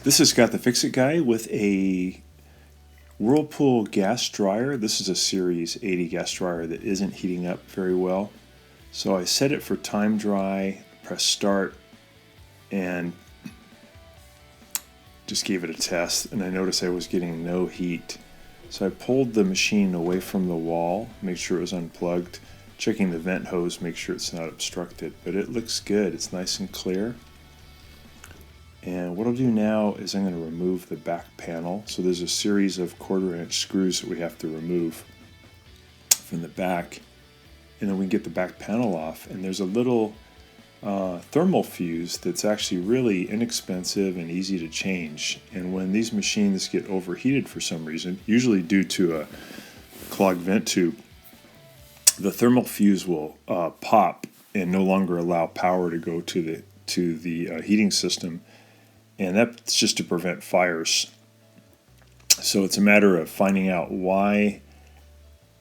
This is Scott the Fix-It Guy with a Whirlpool gas dryer. This is a Series 80 gas dryer that isn't heating up very well. So I set it for time dry, press start, and just gave it a test, and I noticed I was getting no heat. So I pulled the machine away from the wall, make sure it was unplugged, checking the vent hose, make sure it's not obstructed. But it looks good, it's nice and clear. And what I'll do now is I'm going to remove the back panel. So there's a series of 1/4-inch screws that we have to remove from the back. And then we get the back panel off. And there's a little thermal fuse that's actually really inexpensive and easy to change. And when these machines get overheated for some reason, usually due to a clogged vent tube, the thermal fuse will pop and no longer allow power to go to the heating system. And that's just to prevent fires. So it's a matter of finding out why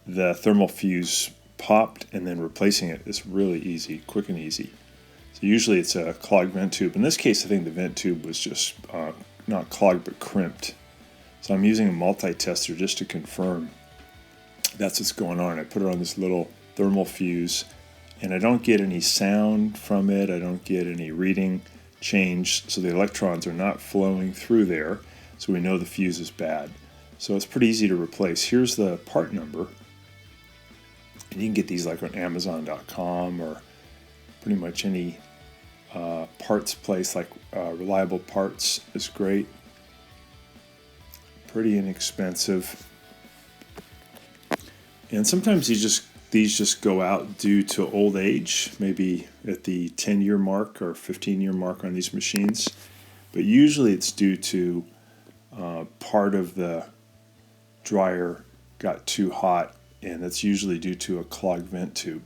the thermal fuse popped and then replacing it is really easy, quick and easy. So usually it's a clogged vent tube. In this case, I think the vent tube was just not clogged but crimped. So I'm using a multi-tester just to confirm that's what's going on. I put it on this little thermal fuse and I don't get any sound from it. I don't get any reading change, so the electrons are not flowing through there, so we know the fuse is bad. So it's pretty easy to replace. Here's the part number, and you can get these like on Amazon.com or pretty much any parts place, like Reliable Parts is great. Pretty inexpensive. And sometimes these just go out due to old age, maybe at the 10-year mark or 15-year mark on these machines. But usually it's due to part of the dryer got too hot, and that's usually due to a clogged vent tube.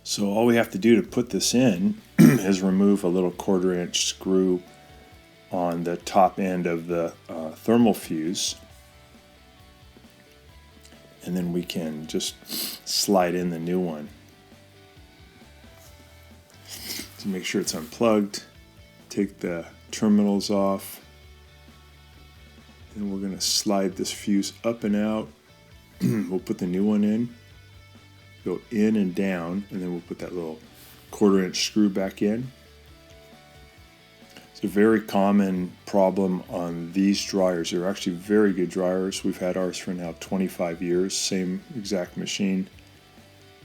So all we have to do to put this in is remove a little 1/4-inch screw on the top end of the thermal fuse. And then we can just slide in the new one. To make sure it's unplugged, take the terminals off, and we're going to slide this fuse up and out. We'll put the new one in, go in and down, and then we'll put that little 1/4-inch screw back in. It's a very common problem on these dryers. They're actually very good dryers. We've had ours for now 25 years, same exact machine.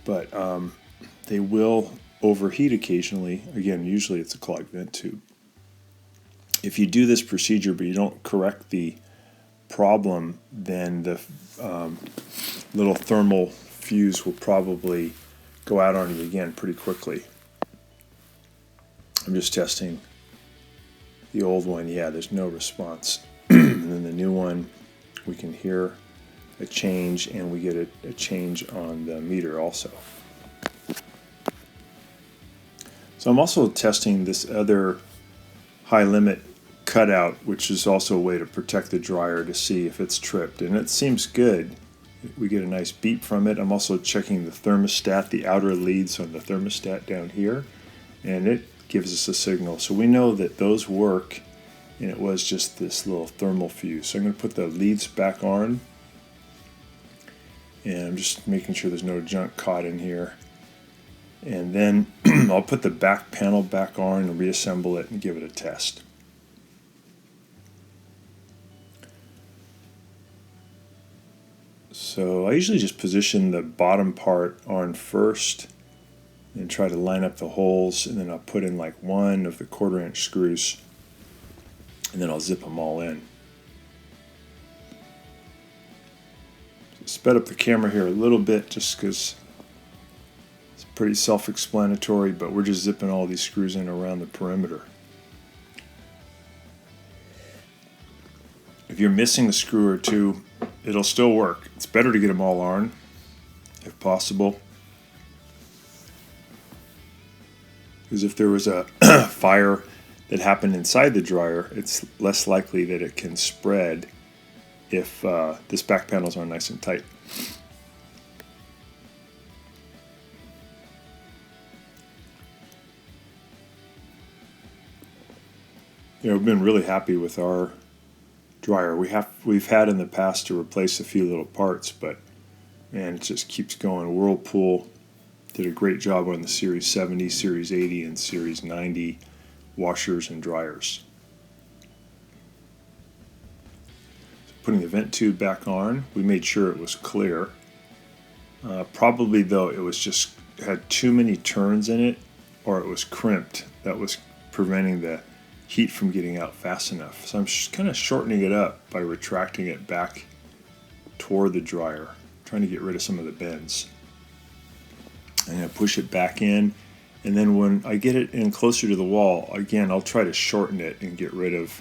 But they will overheat occasionally. Again, usually it's a clogged vent tube. If you do this procedure but you don't correct the problem, then the little thermal fuse will probably go out on you again pretty quickly. I'm just testing the old one. Yeah, there's no response. And then the new one, we can hear a change, and we get a change on the meter also. So I'm also testing this other high limit cutout, which is also a way to protect the dryer to see if it's tripped, and it seems good. We get a nice beep from it. I'm also checking the thermostat, the outer leads on the thermostat down here, and it gives us a signal. So we know that those work, and it was just this little thermal fuse. So I'm going to put the leads back on, and I'm just making sure there's no junk caught in here. And then I'll put the back panel back on and reassemble it and give it a test. So I usually just position the bottom part on first and try to line up the holes, and then I'll put in like one of the 1/4-inch screws, and then I'll zip them all in. So sped up the camera here a little bit just because it's pretty self-explanatory, but we're just zipping all these screws in around the perimeter. If you're missing a screw or two, it'll still work. It's better to get them all on if possible. Because if there was a fire that happened inside the dryer, it's less likely that it can spread if this back panels are nice and tight. I've been really happy with our dryer. We've had in the past to replace a few little parts, but man, it just keeps going. Whirlpool did a great job on the Series 70, Series 80, and Series 90 washers and dryers. So putting the vent tube back on, we made sure it was clear. Probably though, it was just had too many turns in it, or it was crimped. That was preventing the heat from getting out fast enough. So I'm kind of shortening it up by retracting it back toward the dryer, trying to get rid of some of the bends. I'm going to push it back in, and then when I get it in closer to the wall, again, I'll try to shorten it and get rid of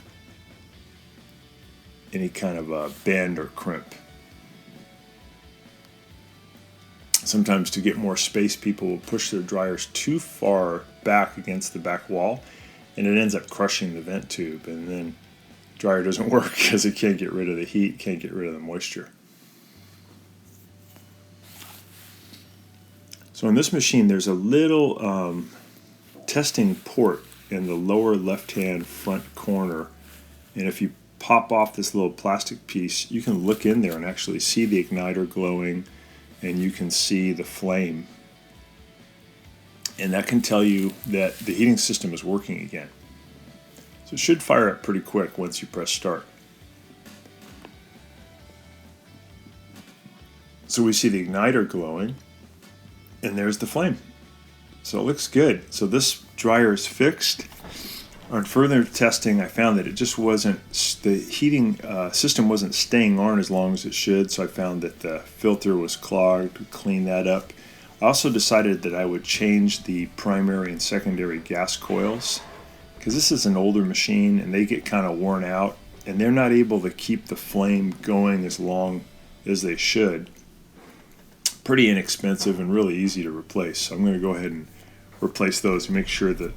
any kind of bend or crimp. Sometimes to get more space, people will push their dryers too far back against the back wall, and it ends up crushing the vent tube, and then the dryer doesn't work because it can't get rid of the heat, can't get rid of the moisture. So on this machine, there's a little testing port in the lower left-hand front corner, and if you pop off this little plastic piece, you can look in there and actually see the igniter glowing, and you can see the flame. And that can tell you that the heating system is working again. So it should fire up pretty quick once you press start. So we see the igniter glowing, and there's the flame. So it looks good. So this dryer is fixed. On further testing, I found that it just wasn't, the heating system wasn't staying on as long as it should, so I found that the filter was clogged. We cleaned that up. I also decided that I would change the primary and secondary gas coils, because this is an older machine and they get kind of worn out, and they're not able to keep the flame going as long as they should. Pretty inexpensive and really easy to replace. So I'm going to go ahead and replace those and make sure that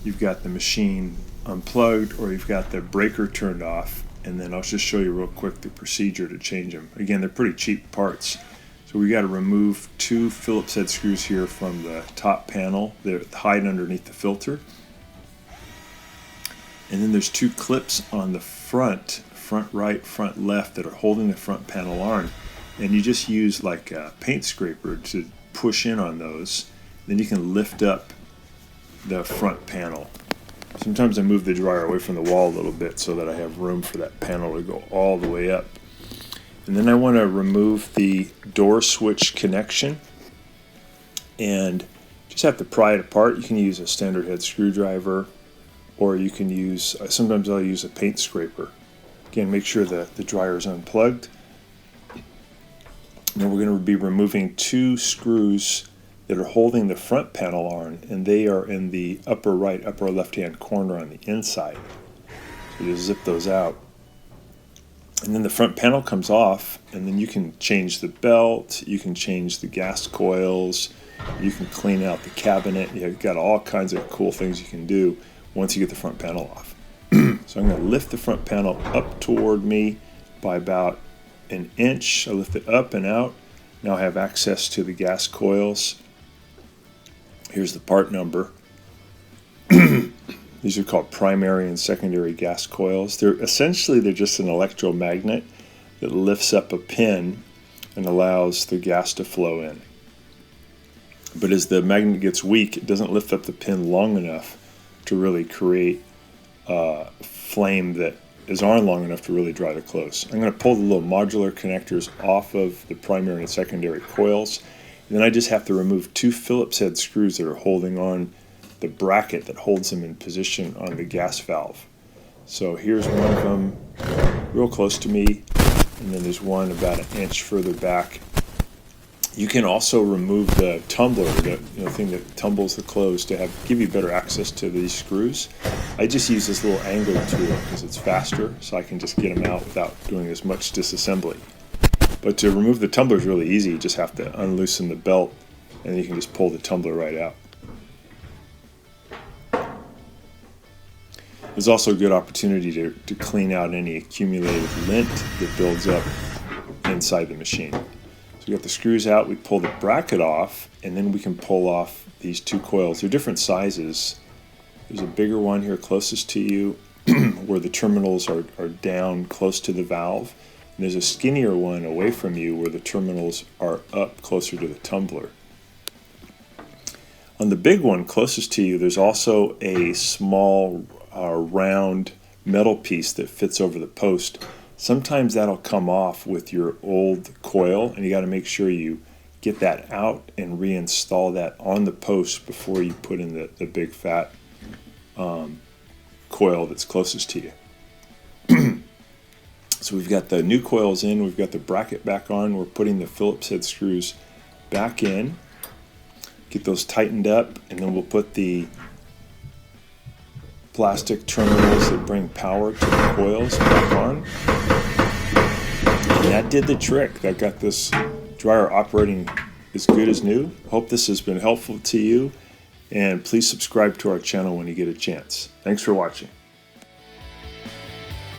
you've got the machine unplugged or you've got the breaker turned off, and then I'll just show you real quick the procedure to change them. Again, they're pretty cheap parts. So we got to remove 2 Phillips head screws here from the top panel that hide underneath the filter. And then there's 2 clips on the front right, front left, that are holding the front panel on. And you just use like a paint scraper to push in on those. Then you can lift up the front panel. Sometimes I move the dryer away from the wall a little bit so that I have room for that panel to go all the way up. And then I want to remove the door switch connection and just have to pry it apart. You can use a standard head screwdriver, or you can use, sometimes I'll use a paint scraper. Again, make sure that the dryer is unplugged. And then we're going to be removing 2 screws that are holding the front panel on, and they are in the upper right, upper left-hand corner on the inside. So you just zip those out. And then the front panel comes off, and then you can change the belt, you can change the gas coils, you can clean out the cabinet. You've got all kinds of cool things you can do once you get the front panel off. So I'm going to lift the front panel up toward me by about an inch. I lift it up and out. Now I have access to the gas coils. Here's the part number. These are called primary and secondary gas coils. They're just an electromagnet that lifts up a pin and allows the gas to flow in. But as the magnet gets weak, it doesn't lift up the pin long enough to really create a flame that is on long enough to really dry the close. I'm going to pull the little modular connectors off of the primary and secondary coils. And then I just have to remove 2 Phillips head screws that are holding on the bracket that holds them in position on the gas valve. So here's one of them real close to me, and then there's one about an inch further back. You can also remove the tumbler, the thing that tumbles the clothes, to give you better access to these screws. I just use this little angle tool because it's faster, so I can just get them out without doing as much disassembly. But to remove the tumbler is really easy. You just have to unloosen the belt, and you can just pull the tumbler right out. There's also a good opportunity to clean out any accumulated lint that builds up inside the machine. So we got the screws out, we pull the bracket off, and then we can pull off these 2 coils. They're different sizes. There's a bigger one here closest to you where the terminals are down close to the valve. And there's a skinnier one away from you where the terminals are up closer to the tumbler. On the big one closest to you, there's also a small round metal piece that fits over the post. Sometimes that'll come off with your old coil, and you got to make sure you get that out and reinstall that on the post before you put in the big fat coil that's closest to you. So we've got the new coils in, we've got the bracket back on, we're putting the Phillips head screws back in, get those tightened up, and then we'll put the plastic terminals that bring power to the coils back on. And that did the trick. That got this dryer operating as good as new. Hope this has been helpful to you, and please subscribe to our channel when you get a chance. Thanks for watching.